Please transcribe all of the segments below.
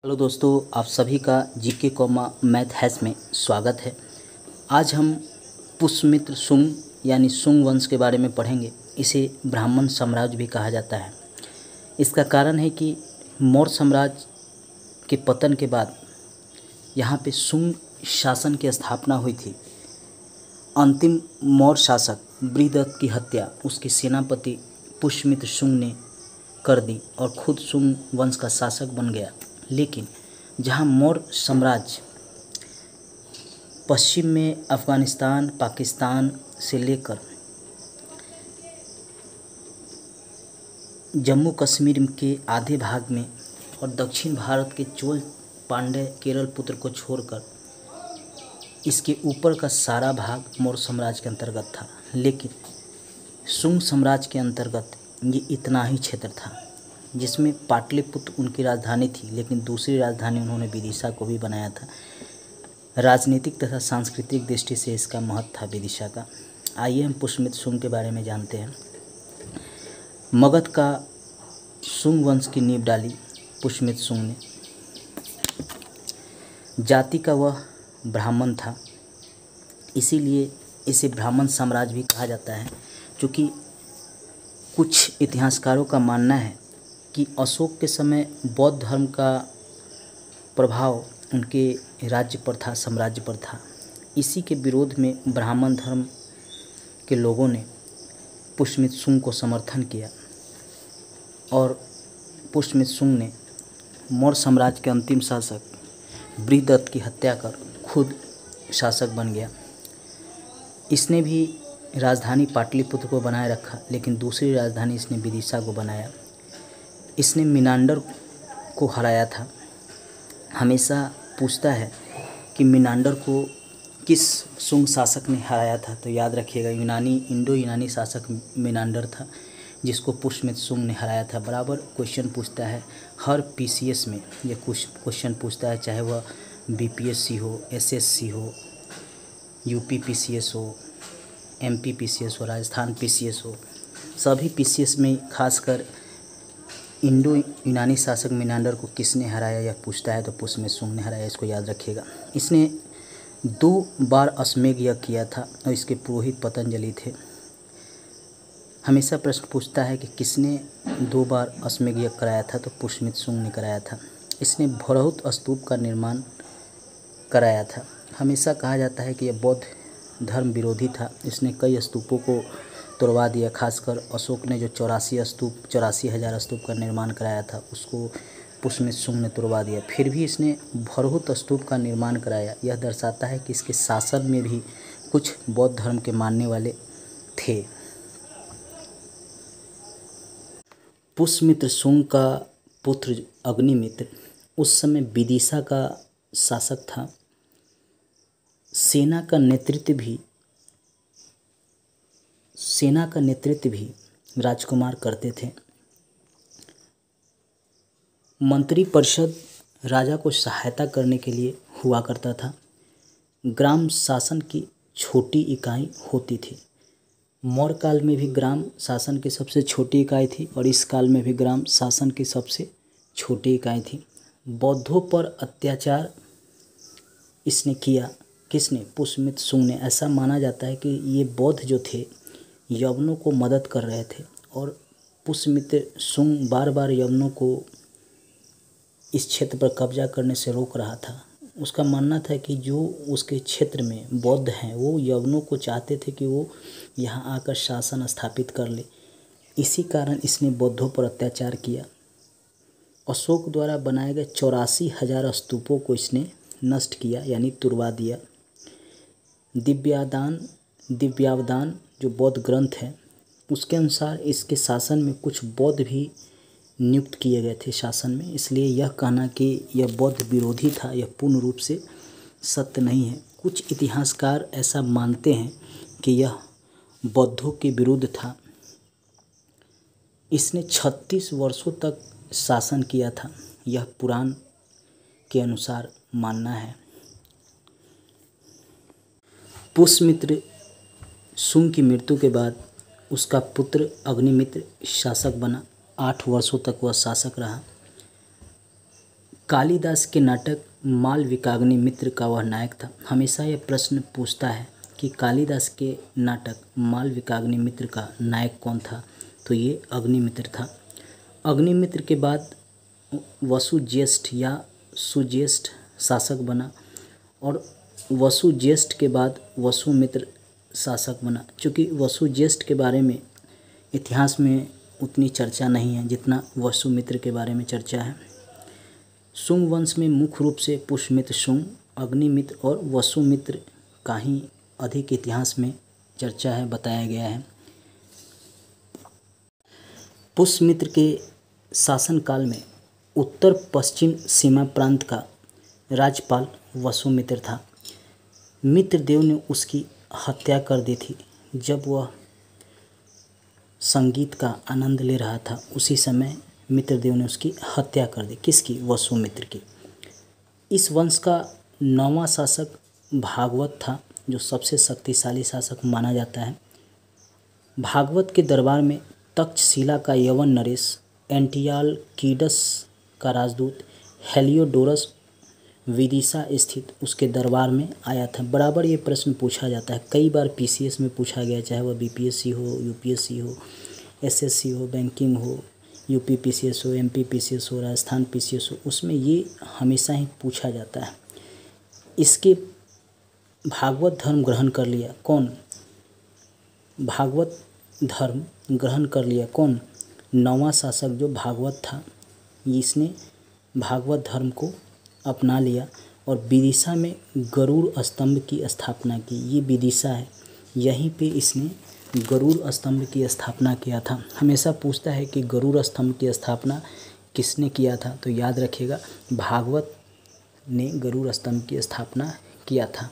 Hello दोस्तों, आप सभी का जीके कॉमा मैथ हैस में स्वागत है। आज हम पुष्यमित्र शुंग यानी शुंग वंश के बारे में पढ़ेंगे। इसे ब्राह्मण साम्राज्य भी कहा जाता है। इसका कारण है कि मौर्य साम्राज्य के पतन के बाद यहाँ पे शुंग शासन की स्थापना हुई थी। अंतिम मौर्य शासक बृहदत्त की हत्या उसके सेनापति पुष्यमित्र शुंग ने कर दी और खुद शुंग वंश का शासक बन गया। लेकिन जहाँ मौर्य साम्राज्य पश्चिम में अफ़गानिस्तान, पाकिस्तान से लेकर जम्मू कश्मीर के आधे भाग में और दक्षिण भारत के चोल पांड्य केरल पुत्र को छोड़कर इसके ऊपर का सारा भाग मौर्य साम्राज्य के अंतर्गत था। लेकिन शुंग साम्राज्य के अंतर्गत ये इतना ही क्षेत्र था जिसमें पाटलिपुत्र उनकी राजधानी थी, लेकिन दूसरी राजधानी उन्होंने विदिशा को भी बनाया था। राजनीतिक तथा सांस्कृतिक दृष्टि से इसका महत्व था विदिशा का। आइए हम पुष्यमित्र शुंग के बारे में जानते हैं। मगध का शुंग वंश की नींव डाली पुष्यमित्र शुंग ने। जाति का वह ब्राह्मण था, इसीलिए इसे ब्राह्मण साम्राज्य भी कहा जाता है। क्योंकि कुछ इतिहासकारों का मानना है कि अशोक के समय बौद्ध धर्म का प्रभाव उनके राज्य पर था, साम्राज्य पर था। इसी के विरोध में ब्राह्मण धर्म के लोगों ने पुष्यमित्र शुंग को समर्थन किया और पुष्यमित्र शुंग ने मौर्य साम्राज्य के अंतिम शासक बृहदत्त की हत्या कर खुद शासक बन गया। इसने भी राजधानी पाटलिपुत्र को बनाए रखा, लेकिन दूसरी राजधानी इसने विदिशा को बनाया। इसने मीनांडर को हराया था। हमेशा पूछता है कि मीनांडर को किस शुंग शासक ने हराया था, तो याद रखिएगा इंडो यूनानी शासक मीनांडर था जिसको पुष्यमित्र शुंग ने हराया था। बराबर क्वेश्चन पूछता है हर पीसीएस में, ये कुछ क्वेश्चन पूछता है, चाहे वह बीपीएससी हो, एसएससी हो, यूपी पीसीएस हो, एमपी पीसीएस हो, राजस्थान पीसीएस हो। सभी पीसीएस में खासकर इंडो यूनानी शासक मीनांडर को किसने हराया यह पूछता है, तो पुष्यमित्र शुंग ने हराया। इसको याद रखिएगा। इसने 2 बार अश्वमेध यज्ञ किया था और इसके पुरोहित पतंजलि थे। हमेशा प्रश्न पूछता है कि किसने 2 बार अश्वमेध यज्ञ कराया था, तो पुष्यमित्र शुंग ने कराया था। इसने भरहुत स्तूप का निर्माण कराया था। हमेशा कहा जाता है कि यह बौद्ध धर्म विरोधी था। इसने कई स्तूपों को तोड़वा दिया। खासकर अशोक ने जो 84,000 स्तूप का निर्माण कराया था उसको पुष्यमित्र शुंग ने तोड़वा दिया। फिर भी इसने भरहुत स्तूप का निर्माण कराया। यह दर्शाता है कि इसके शासन में भी कुछ बौद्ध धर्म के मानने वाले थे। पुष्यमित्र शुंग का पुत्र अग्निमित्र उस समय विदिशा का शासक था। सेना का नेतृत्व भी राजकुमार करते थे। मंत्री परिषद राजा को सहायता करने के लिए हुआ करता था। ग्राम शासन की छोटी इकाई होती थी। मौर्य काल में भी ग्राम शासन की सबसे छोटी इकाई थी और इस काल में भी ग्राम शासन की सबसे छोटी इकाई थी। बौद्धों पर अत्याचार इसने किया। किसने? पुष्यमित्र शुंग ने। ऐसा माना जाता है कि ये बौद्ध जो थे यवनों को मदद कर रहे थे और पुष्यमित्र शुंग बार बार यवनों को इस क्षेत्र पर कब्जा करने से रोक रहा था। उसका मानना था कि जो उसके क्षेत्र में बौद्ध हैं वो यवनों को चाहते थे कि वो यहाँ आकर शासन स्थापित कर ले। इसी कारण इसने बौद्धों पर अत्याचार किया। अशोक द्वारा बनाए गए 84,000 स्तूपों को इसने नष्ट किया, यानी तुड़वा दिया। दिव्यावदान जो बौद्ध ग्रंथ है उसके अनुसार इसके शासन में कुछ बौद्ध भी नियुक्त किए गए थे शासन में। इसलिए यह कहना कि यह बौद्ध विरोधी था यह पूर्ण रूप से सत्य नहीं है। कुछ इतिहासकार ऐसा मानते हैं कि यह बौद्धों के विरुद्ध था। इसने 36 वर्षों तक शासन किया था, यह पुराण के अनुसार मानना है। पुष्यमित्र शुंग की मृत्यु के बाद उसका पुत्र अग्निमित्र शासक बना। 8 वर्षों तक वह शासक रहा। कालिदास के नाटक मालविकाग्नि मित्र का वह नायक था। हमेशा यह प्रश्न पूछता है कि कालिदास के नाटक मालविकाग्नि मित्र का नायक कौन था, तो ये अग्निमित्र था। अग्निमित्र के बाद वसुज्येष्ठ या सुज्येष्ठ शासक बना और वसुज्येष्ठ के बाद वसुमित्र शासक बना। चूँकि वसुज्येष्ठ के बारे में इतिहास में उतनी चर्चा नहीं है जितना वसुमित्र के बारे में चर्चा है। शुंग वंश में मुख्य रूप से पुष्यमित्र शुंग, अग्निमित्र और वसुमित्र का ही अधिक इतिहास में चर्चा है, बताया गया है। पुष्यमित्र के शासनकाल में उत्तर पश्चिम सीमा प्रांत का राज्यपाल वसुमित्र था। मित्रदेव ने उसकी हत्या कर दी थी जब वह संगीत का आनंद ले रहा था। उसी समय मित्रदेव ने उसकी हत्या कर दी। किसकी? वसुमित्र की। इस वंश का 9वां शासक भागवत था, जो सबसे शक्तिशाली शासक माना जाता है। भागवत के दरबार में तक्षशिला का यवन नरेश, एंटियालकीडस का राजदूत हेलियोडोरस विदिशा स्थित उसके दरबार में आया था। बराबर ये प्रश्न पूछा जाता है, कई बार पीसीएस में पूछा गया, चाहे वह बीपीएससी हो, यूपीएससी हो, एसएससी हो, बैंकिंग हो, यूपी पीसीएस हो, एमपी पीसीएस हो, राजस्थान पीसीएस हो, उसमें ये हमेशा ही पूछा जाता है। इसके भागवत धर्म ग्रहण कर लिया कौन? भागवत धर्म ग्रहण कर लिया कौन? 9वां शासक जो भागवत था, इसने भागवत धर्म को अपना लिया और विदिशा में गरुड़ स्तंभ की स्थापना की। ये विदिशा है, यहीं पे इसने गरुड़ स्तंभ की स्थापना किया था। हमेशा पूछता है कि गरुड़ स्तंभ की स्थापना किसने किया था, तो याद रखिएगा भागवत ने गरुड़ स्तंभ की स्थापना किया था।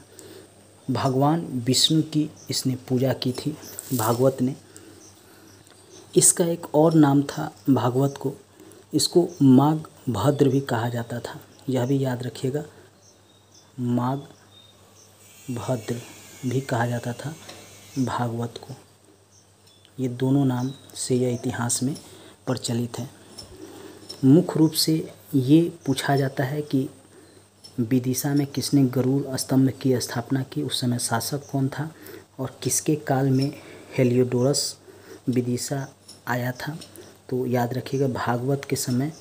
भगवान विष्णु की इसने पूजा की थी भागवत ने। इसका एक और नाम था भागवत को, इसको माघ भद्र भी कहा जाता था, यह भी याद रखिएगा, माघ भद्र भी कहा जाता था भागवत को। ये दोनों नाम से यह इतिहास में प्रचलित है। मुख्य रूप से ये पूछा जाता है कि विदिशा में किसने गरुड़ स्तंभ की स्थापना की, उस समय शासक कौन था और किसके काल में हेलियोडोरस विदिशा आया था। तो याद रखिएगा भागवत के समय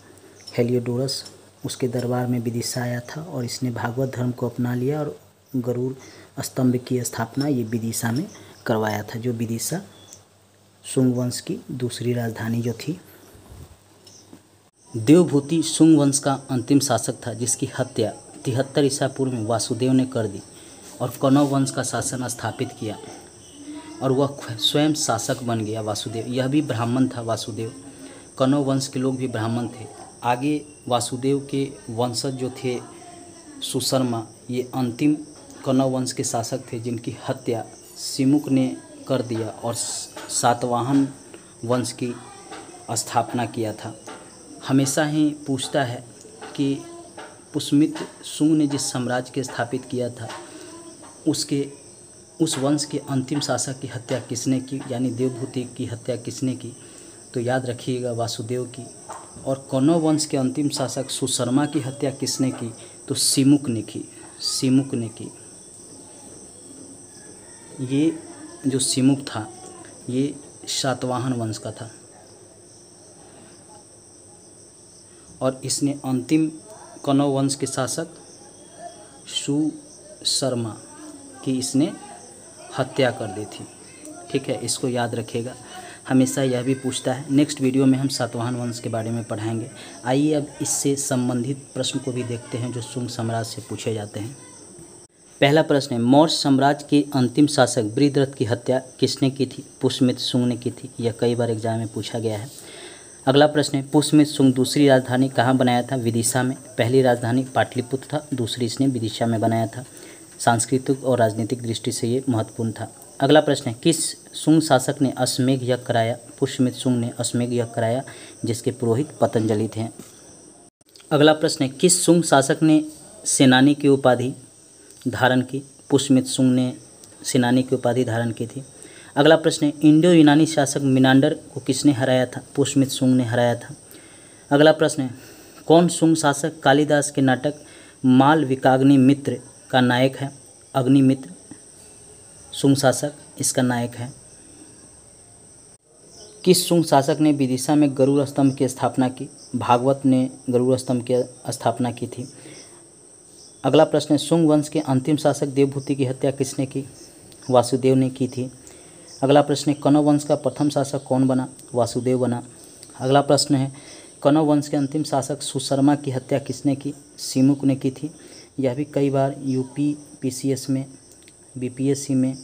हेलियोडोरस उसके दरबार में विदिशा आया था और इसने भागवत धर्म को अपना लिया और गरुड़ स्तंभ की स्थापना ये विदिशा में करवाया था, जो विदिशा शुंग वंश की दूसरी राजधानी जो थी। देवभूति शुंग वंश का अंतिम शासक था, जिसकी हत्या 73 ईसा पूर्व में वासुदेव ने कर दी और कौरव वंश का शासन स्थापित किया और वह स्वयं शासक बन गया वासुदेव। यह भी ब्राह्मण था वासुदेव, कौरव वंश के लोग भी ब्राह्मण थे। आगे वासुदेव के वंशज जो थे सुशर्मा, ये अंतिम कौरव वंश के शासक थे, जिनकी हत्या सिमुक ने कर दिया और सातवाहन वंश की स्थापना किया था। हमेशा ही पूछता है कि पुष्यमित्र शुंग ने जिस साम्राज्य के स्थापित किया था उस वंश के अंतिम शासक की हत्या किसने की, यानी देवभूति की हत्या किसने की, तो याद रखिएगा वासुदेव की। और कौरव वंश के अंतिम शासक सुशर्मा की हत्या किसने की, तो सिमुक ने की। सिमुक ने की। ये जो सिमुक था ये सातवाहन वंश का था और इसने अंतिम कौरव वंश के शासक सुशर्मा की इसने हत्या कर दी थी। ठीक है, इसको याद रखिएगा। हमेशा यह भी पूछता है। नेक्स्ट वीडियो में हम सातवाहन वंश के बारे में पढ़ाएंगे। आइए अब इससे संबंधित प्रश्न को भी देखते हैं जो शुंग साम्राज्य से पूछे जाते हैं। पहला प्रश्न है, मौर्य साम्राज्य के अंतिम शासक बृहद्रथ की हत्या किसने की थी? पुष्यमित्र शुंग ने की थी। यह कई बार एग्जाम में पूछा गया है। अगला प्रश्न है, पुष्यमित्र शुंग दूसरी राजधानी कहाँ बनाया था? विदिशा में। पहली राजधानी पाटलिपुत्र था, दूसरी इसने विदिशा में बनाया था। सांस्कृतिक और राजनीतिक दृष्टि से ये महत्वपूर्ण था। अगला प्रश्न है, किस शुंग शासक ने अश्वमेध यज्ञ कराया? पुष्यमित्र शुंग ने अश्वमेध यज्ञ कराया, जिसके पुरोहित पतंजलि थे। अगला प्रश्न है, किस शुंग शासक ने सेनानी की उपाधि धारण की? पुष्यमित्र शुंग ने सेनानी की उपाधि धारण की थी। अगला प्रश्न है, इंडो यूनानी शासक मिनांडर को किसने हराया था? पुष्यमित्र शुंग ने हराया था। अगला प्रश्न है, कौन शुंग शासक कालिदास के नाटक मालविकाग्निमित्र का नायक है? अग्निमित्र शुंग शासक इसका नायक है। किस शुंग शासक ने विदिशा में गरुड़ स्तंभ की स्थापना की? भागवत ने गरुड़ स्तंभ की स्थापना की थी। अगला प्रश्न है, शुंग वंश के अंतिम शासक देवभूति की हत्या किसने की? वासुदेव ने की थी। अगला प्रश्न है, कण्व वंश का प्रथम शासक कौन बना? वासुदेव बना। अगला प्रश्न है, कण्व वंश के अंतिम शासक सुशर्मा की हत्या किसने की? सिमुक ने की थी। यह भी कई बार यूपी पीसीएस में, बीपीएससी में,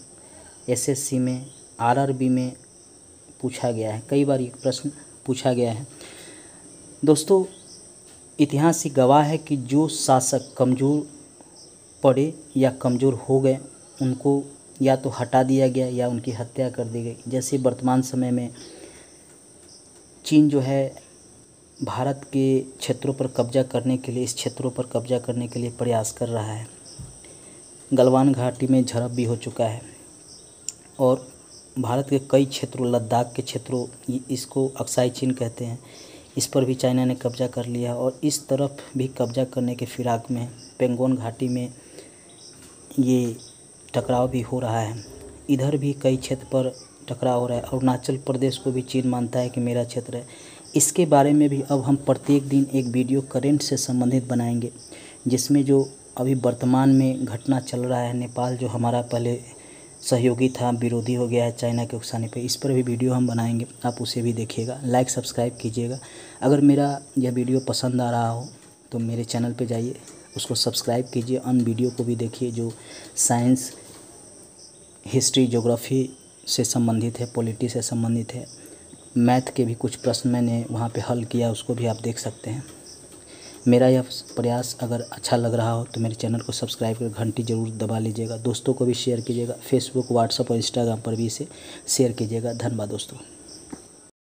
एसएससी में, आरआरबी में पूछा गया है। कई बार ये प्रश्न पूछा गया है। दोस्तों, इतिहास ही गवाह है कि जो शासक कमज़ोर पड़े या कमज़ोर हो गए उनको या तो हटा दिया गया या उनकी हत्या कर दी गई। जैसे वर्तमान समय में चीन जो है भारत के क्षेत्रों पर कब्जा करने के लिए, इस क्षेत्रों पर कब्जा करने के लिए प्रयास कर रहा है। गलवान घाटी में झड़प भी हो चुका है और भारत के कई क्षेत्रों, लद्दाख के क्षेत्रों, इसको अक्साई चीन कहते हैं, इस पर भी चाइना ने कब्जा कर लिया और इस तरफ भी कब्जा करने के फिराक में पेंगोंग घाटी में ये टकराव भी हो रहा है। इधर भी कई क्षेत्र पर टकराव हो रहा है। अरुणाचल प्रदेश को भी चीन मानता है कि मेरा क्षेत्र है। इसके बारे में भी अब हम प्रत्येक दिन एक वीडियो करंट से संबंधित बनाएंगे, जिसमें जो अभी वर्तमान में घटना चल रहा है, नेपाल जो हमारा पहले सहयोगी था विरोधी हो गया है चाइना के उकसाने पे, इस पर भी वीडियो हम बनाएंगे, आप उसे भी देखिएगा। लाइक सब्सक्राइब कीजिएगा। अगर मेरा यह वीडियो पसंद आ रहा हो तो मेरे चैनल पे जाइए, उसको सब्सक्राइब कीजिए, अन्य वीडियो को भी देखिए जो साइंस, हिस्ट्री, ज्योग्राफी से संबंधित है, पॉलिटी से संबंधित है। मैथ के भी कुछ प्रश्न मैंने वहाँ पे हल किया, उसको भी आप देख सकते हैं। मेरा यह प्रयास अगर अच्छा लग रहा हो तो मेरे चैनल को सब्सक्राइब कर घंटी ज़रूर दबा लीजिएगा। दोस्तों को भी शेयर कीजिएगा। फेसबुक, व्हाट्सएप और इंस्टाग्राम पर भी इसे शेयर कीजिएगा। धन्यवाद दोस्तों।